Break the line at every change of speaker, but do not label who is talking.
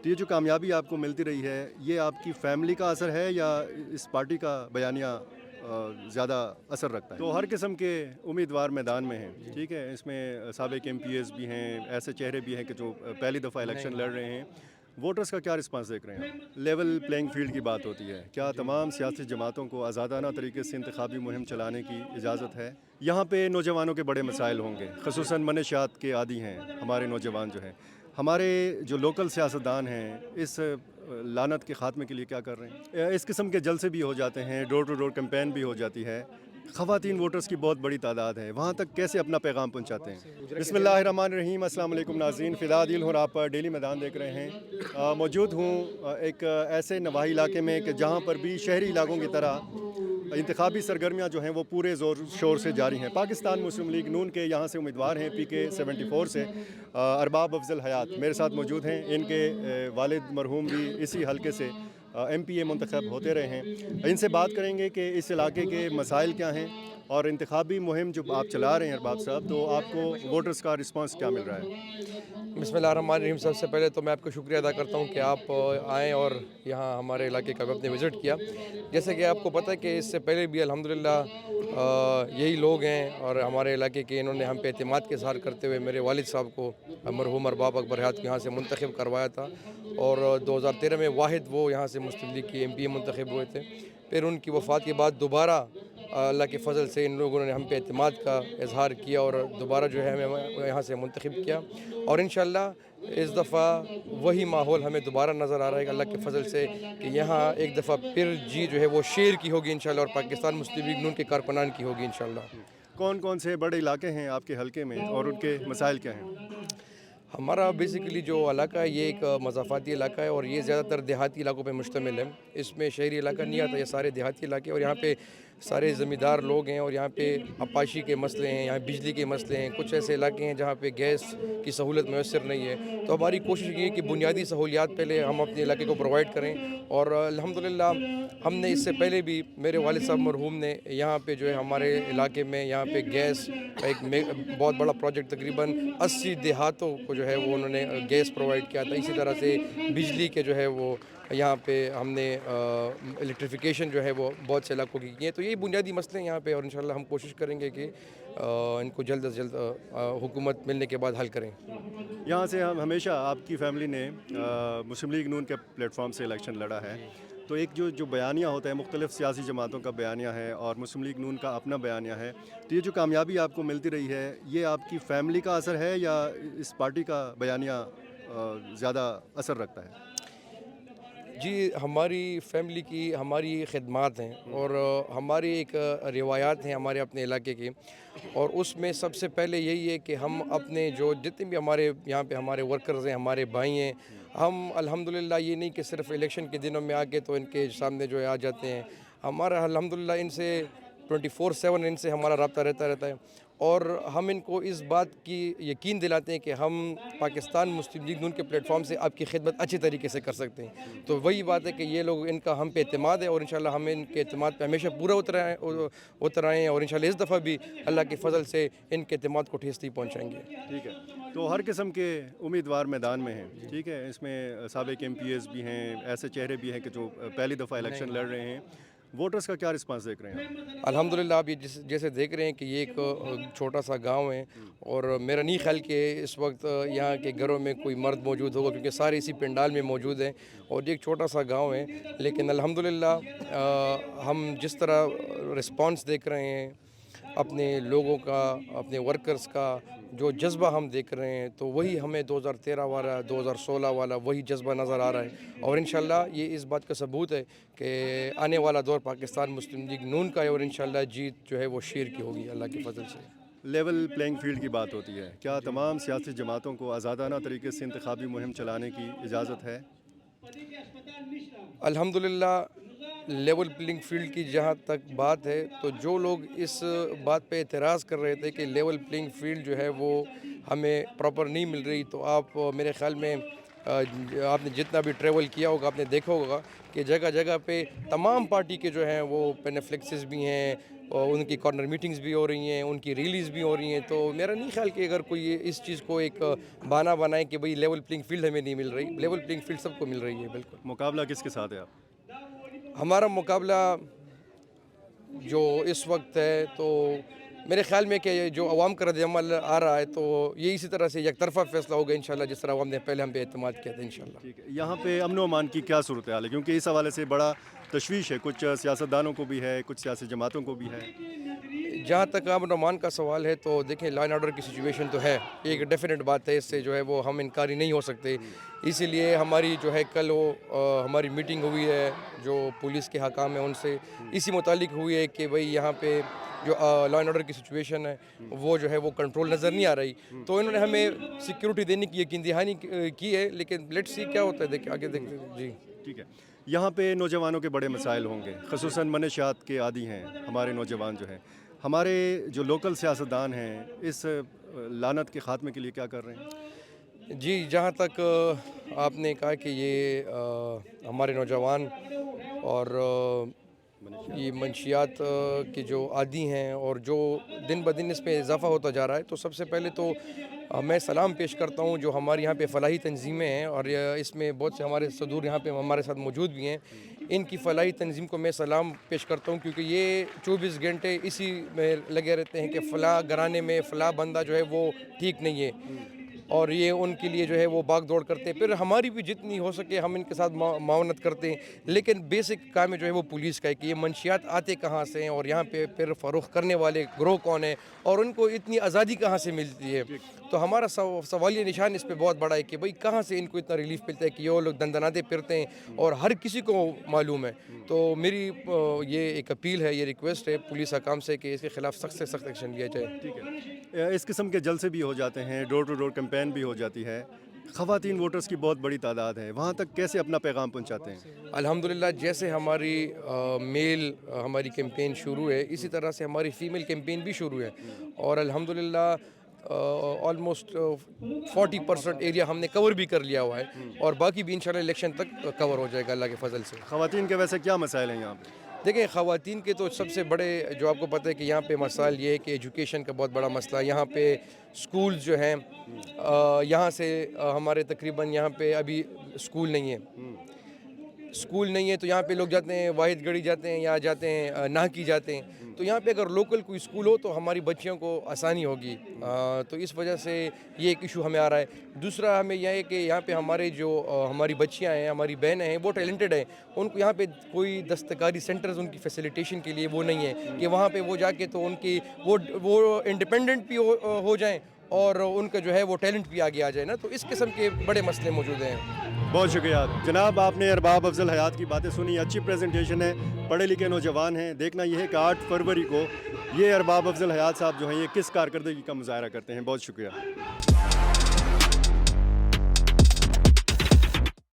تو یہ جو کامیابی آپ کو ملتی رہی ہے، یہ آپ کی فیملی کا اثر ہے یا اس پارٹی کا بیانیہ زیادہ اثر رکھتا ہے؟ تو ہر قسم کے امیدوار میدان میں ہیں، ٹھیک ہے، اس میں سابق ایم پی ایز بھی ہیں، ایسے چہرے بھی ہیں کہ جو پہلی دفعہ الیکشن لڑ رہے ہیں۔ ووٹرز کا کیا رسپانس دیکھ رہے ہیں آپ؟ لیول پلینگ فیلڈ کی بات ہوتی ہے، کیا تمام سیاسی جماعتوں کو آزادانہ طریقے سے انتخابی مہم چلانے کی اجازت ہے؟ یہاں پہ نوجوانوں کے بڑے مسائل ہوں گے، خصوصاً منشیات کے عادی ہیں ہمارے نوجوان جو ہیں۔ ہمارے جو لوکل سیاستدان ہیں اس لعنت کے خاتمے کے لیے کیا کر رہے ہیں؟ اس قسم کے جلسے بھی ہو جاتے ہیں، ڈور ٹو ڈور کیمپین بھی ہو جاتی ہے، خواتین ووٹرز کی بہت بڑی تعداد ہے، وہاں تک کیسے اپنا پیغام پہنچاتے ہیں؟ بسم اللہ الرحمن الرحیم، السلام علیکم ناظرین، فدا دل ہوں، آپ ڈیلی میدان دیکھ رہے ہیں۔ موجود ہوں ایک ایسے نواحی علاقے میں کہ جہاں پر بھی شہری علاقوں کی طرح انتخابی سرگرمیاں جو ہیں وہ پورے زور شور سے جاری ہیں۔ پاکستان مسلم لیگ نون کے یہاں سے امیدوار ہیں PK 74 سے ارباب افضل حیات میرے ساتھ موجود ہیں۔ ان کے والد مرحوم بھی اسی حلقے سے MPA منتخب ہوتے رہے ہیں۔ ان سے بات کریں گے کہ اس علاقے کے مسائل کیا ہیں اور انتخابی مہم جو آپ چلا رہے ہیں ارباب صاحب، تو آپ کو ووٹرز کا رسپانس کیا مل رہا ہے؟
بسم اللہ الرحمن الرحیم۔ سب سے پہلے تو میں آپ کو شکریہ ادا کرتا ہوں کہ آپ آئیں اور یہاں ہمارے علاقے کا آپ نے وزٹ کیا۔ جیسے کہ آپ کو پتہ ہے کہ اس سے پہلے بھی الحمدللہ یہی لوگ ہیں اور ہمارے علاقے کے انہوں نے ہم پہ اعتماد کے اظہار کرتے ہوئے میرے والد صاحب کو مرحوم ارباب اکبر حیات کو یہاں سے منتخب کروایا تھا، اور 2013 میں واحد وہ یہاں سے مسلم لیگ کی MPA منتخب ہوئے تھے۔ پھر ان کی وفات کے بعد دوبارہ اللہ کے فضل سے ان لوگوں نے ہم پہ اعتماد کا اظہار کیا اور دوبارہ جو ہے ہمیں یہاں سے منتخب کیا، اور انشاءاللہ اس دفعہ وہی ماحول ہمیں دوبارہ نظر آ رہا ہے کہ اللہ کے فضل سے کہ یہاں ایک دفعہ پھر جیت جو ہے وہ شیر کی ہوگی انشاءاللہ، اور پاکستان مسلم لیگ نون کے کارکنان کی ہوگی انشاءاللہ۔
کون کون سے بڑے علاقے ہیں آپ کے حلقے میں اور ان کے مسائل کیا ہیں؟
ہمارا بیسیکلی جو علاقہ ہے یہ ایک مضافاتی علاقہ ہے اور یہ زیادہ تر دیہاتی علاقوں پہ مشتمل ہے۔ اس میں شہری علاقہ نہیں آتا، یہ سارے دیہاتی علاقے، اور یہاں پہ سارے زمیندار لوگ ہیں اور یہاں پہ آبپاشی کے مسئلے ہیں، یہاں بجلی کے مسئلے ہیں، کچھ ایسے علاقے ہیں جہاں پہ گیس کی سہولت میسر نہیں ہے۔ تو ہماری کوشش یہ ہے کہ بنیادی سہولیات پہلے ہم اپنے علاقے کو پرووائڈ کریں، اور الحمدللہ ہم نے اس سے پہلے بھی میرے والد صاحب مرحوم نے یہاں پہ جو ہے ہمارے علاقے میں یہاں پہ گیس کا ایک بہت بڑا پروجیکٹ تقریباً 80 دیہاتوں کو جو ہے وہ انہوں نے گیس پرووائڈ کیا تھا۔ اسی طرح سے بجلی کے جو ہے وہ یہاں پہ ہم نے الیکٹریفیکیشن جو ہے وہ بہت سے علاقوں کی ہیں۔ تو یہی بنیادی مسئلے ہیں یہاں پہ، اور انشاءاللہ ہم کوشش کریں گے کہ ان کو جلد از جلد حکومت ملنے کے بعد حل کریں۔
یہاں سے ہم ہمیشہ آپ کی فیملی نے مسلم لیگ نون کے پلیٹ فارم سے الیکشن لڑا ہے، تو ایک جو بیانیہ ہوتا ہے مختلف سیاسی جماعتوں کا بیانیہ ہے اور مسلم لیگ نون کا اپنا بیانیہ ہے، تو یہ جو کامیابی آپ کو ملتی رہی ہے، یہ آپ کی فیملی کا اثر ہے یا اس پارٹی کا بیانیہ زیادہ اثر رکھتا ہے؟
جی، ہماری فیملی کی ہماری خدمات ہیں اور ہماری ایک روایات ہیں ہمارے اپنے علاقے کی، اور اس میں سب سے پہلے یہی ہے کہ ہم اپنے جو جتنے بھی ہمارے یہاں پہ ہمارے ورکرز ہیں، ہمارے بھائی ہیں، ہم الحمدللہ یہ نہیں کہ صرف الیکشن کے دنوں میں آ کے تو ان کے سامنے جو ہے آ جاتے ہیں، ہمارا الحمدللہ ان سے 24/7 ان سے ہمارا رابطہ رہتا ہے، اور ہم ان کو اس بات کی یقین دلاتے ہیں کہ ہم پاکستان مسلم لیگ نون کے پلیٹ فارم سے آپ کی خدمت اچھے طریقے سے کر سکتے ہیں۔ تو وہی بات ہے کہ یہ لوگ ان کا ہم پہ اعتماد ہے، اور انشاءاللہ ہم ان کے اعتماد پہ ہمیشہ پورا اترائیں، اور انشاءاللہ اس دفعہ بھی اللہ کے فضل سے ان کے اعتماد کو ٹھیس نہیں پہنچائیں گے۔
ٹھیک ہے، تو ہر قسم کے امیدوار میدان میں ہیں، ٹھیک ہے، اس میں سابق MPAs بھی ہیں، ایسے چہرے بھی ہیں کہ جو پہلی دفعہ الیکشن لڑ رہے ہیں۔ ووٹرز کا کیا رسپانس دیکھ رہے ہیں آپ؟
الحمدللہ آپ یہ جیسے دیکھ رہے ہیں کہ یہ ایک چھوٹا سا گاؤں ہے، اور میرا نہیں خیال کہ اس وقت یہاں کے گھروں میں کوئی مرد موجود ہوگا، کیونکہ سارے اسی پنڈال میں موجود ہیں، اور یہ ایک چھوٹا سا گاؤں ہے، لیکن الحمدللہ ہم جس طرح رسپانس دیکھ رہے ہیں اپنے لوگوں کا، اپنے ورکرز کا جو جذبہ ہم دیکھ رہے ہیں، تو وہی ہمیں 2013 والا 2016 والا وہی جذبہ نظر آ رہا ہے، اور انشاءاللہ یہ اس بات کا ثبوت ہے کہ آنے والا دور پاکستان مسلم لیگ نون کا ہے، اور انشاءاللہ جیت جو ہے وہ شیر کی ہوگی اللہ کے فضل سے۔
لیول پلینگ فیلڈ کی بات ہوتی ہے، کیا تمام سیاسی جماعتوں کو آزادانہ طریقے سے انتخابی مہم چلانے کی اجازت ہے؟
الحمدللہ لیول پلینگ فیلڈ کی جہاں تک بات ہے، تو جو لوگ اس بات پہ اعتراض کر رہے تھے کہ لیول پلینگ فیلڈ جو ہے وہ ہمیں پراپر نہیں مل رہی، تو آپ میرے خیال میں آپ نے جتنا بھی ٹریول کیا ہوگا آپ نے دیکھا ہوگا کہ جگہ جگہ پہ تمام پارٹی کے جو ہیں وہ پینیفلیکسز بھی ہیں، ان کی کارنر میٹنگز بھی ہو رہی ہیں, ان کی ریلیز بھی ہو رہی ہیں. تو میرا نہیں خیال کہ اگر کوئی اس چیز کو ایک بہانہ بنائے کہ بھئی لیول پلینگ فیلڈ ہمیں نہیں مل رہی, لیول پلینگ فیلڈ سب کو مل رہی ہے. بالکل
مقابلہ کس کے ساتھ ہے آپ؟
ہمارا مقابلہ جو اس وقت ہے تو میرے خیال میں کہ جو عوام کا رد عمل آ رہا ہے تو یہ اسی طرح سے یک طرفہ فیصلہ ہوگا انشاءاللہ, جس طرح عوام نے پہلے ہم پہ اعتماد کیا تھا انشاءاللہ.
ٹھیک ہے, یہاں پہ امن و امان کی کیا صورتحال ہے؟ کیونکہ اس حوالے سے بڑا تشویش ہے, کچھ سیاستدانوں کو بھی ہے, کچھ سیاسی جماعتوں کو بھی ہے.
جہاں تک امن و امان کا سوال ہے تو دیکھیں لا اینڈ آرڈر کی سچویشن تو ہے, ایک ڈیفینیٹ بات ہے, اس سے جو ہے وہ ہم انکاری نہیں ہو سکتے. اسی لیے ہماری جو ہے کل وہ ہماری میٹنگ ہوئی ہے جو پولیس کے حکام ہیں ان سے, اسی متعلق ہوئی ہے کہ بھئی یہاں پہ جو لا اینڈ آرڈر کی سچویشن ہے وہ جو ہے وہ کنٹرول نظر نہیں آ رہی. تو انہوں نے ہمیں سیکیورٹی دینے کی یقین دہانی کی ہے, لیکن لیٹس سی کیا ہوتا ہے, دیکھیں آگے دیکھتے ہیں. جی
ٹھیک ہے, یہاں پہ نوجوانوں کے بڑے مسائل ہوں گے, خصوصاً منشیات کے عادی ہیں ہمارے نوجوان جو ہیں. ہمارے جو لوکل سیاستدان ہیں اس لعنت کے خاتمے کے لیے کیا کر رہے ہیں؟
جی, جہاں تک آپ نے کہا کہ یہ ہمارے نوجوان اور یہ منشیات کے جو عادی ہیں اور جو دن بدن اس پہ اضافہ ہوتا جا رہا ہے, تو سب سے پہلے تو میں سلام پیش کرتا ہوں جو ہمارے یہاں پہ فلاحی تنظیمیں ہیں, اور اس میں بہت سے ہمارے صدور یہاں پہ ہمارے ساتھ موجود بھی ہیں. ان کی فلاحی تنظیم کو میں سلام پیش کرتا ہوں, کیونکہ یہ 24 گھنٹے اسی میں لگے رہتے ہیں کہ فلاں گھرانے میں فلاں بندہ جو ہے وہ ٹھیک نہیں ہے, اور یہ ان کے لیے جو ہے وہ بھاگ دوڑ کرتے ہیں. پھر ہماری بھی جتنی ہو سکے ہم ان کے ساتھ معاونت کرتے ہیں, لیکن بیسک کام جو ہے وہ پولیس کا ہے کہ یہ منشیات آتے کہاں سے ہیں اور یہاں پہ پھر فروخت کرنے والے گروہ کون ہیں اور ان کو اتنی آزادی کہاں سے ملتی ہے. تو ہمارا سوالیہ نشان اس پہ بہت بڑا ہے کہ بھئی کہاں سے ان کو اتنا ریلیف ملتا ہے کہ یہ لوگ دندناتے پھرتے ہیں, اور ہر کسی کو معلوم ہے. تو میری یہ ایک اپیل ہے, یہ ریکویسٹ ہے پولیس حکام سے کہ اس کے خلاف سخت سے سخت ایکشن لیا جائے.
ٹھیک ہے, اس قسم کے جلسے بھی ہو جاتے ہیں, ڈور ٹو ڈور کیمپین بھی ہو جاتی ہے, خواتین ووٹرز کی بہت بڑی تعداد ہے, وہاں تک کیسے اپنا پیغام پہنچاتے ہیں؟
الحمدللہ جیسے ہماری میل ہماری کیمپین شروع ہے, اسی طرح سے ہماری فیمیل کیمپین بھی شروع ہے, اور الحمدللہ آلموسٹ 40% ایریا ہم نے کور بھی کر لیا ہوا ہے, اور باقی بھی انشاءاللہ الیکشن تک کور ہو جائے گا اللہ کے فضل سے.
خواتین کے ویسے کیا مسائل ہیں یہاں پہ؟
دیکھیں خواتین کے تو سب سے بڑے جو آپ کو پتہ ہے کہ یہاں پہ مسائل یہ ہے کہ ایجوکیشن کا بہت بڑا مسئلہ. یہاں پہ سکولز جو ہیں یہاں سے ہمارے تقریباً یہاں پہ ابھی سکول نہیں ہے, تو یہاں پہ لوگ جاتے ہیں واحد گڑھی جاتے ہیں یا جاتے ہیں ناکی جاتے ہیں. تو یہاں پہ اگر لوکل کوئی سکول ہو تو ہماری بچیوں کو آسانی ہوگی, تو اس وجہ سے یہ ایک ایشو ہمیں آ رہا ہے. دوسرا ہمیں یہ ہے کہ یہاں پہ ہمارے جو ہماری بچیاں ہیں, ہماری بہنیں ہیں, وہ ٹیلنٹڈ ہیں, ان کو یہاں پہ کوئی دستکاری سینٹرز ان کی فیسیلیٹیشن کے لیے وہ نہیں ہے کہ وہاں پہ وہ جا کے تو ان کی وہ انڈیپینڈنٹ بھی ہو جائیں اور ان کا جو ہے وہ ٹیلنٹ بھی آگے آ جائے نا. تو اس قسم کے بڑے مسئلے موجود ہیں.
بہت شکریہ جناب, آپ نے ارباب افضل حیات کی باتیں سنی, اچھی پریزنٹیشن ہے, پڑھے لکھے نوجوان ہیں. دیکھنا یہ ہے کہ 8 فروری کو یہ ارباب افضل حیات صاحب جو ہیں یہ کس کارکردگی کا مظاہرہ کرتے ہیں. بہت شکریہ.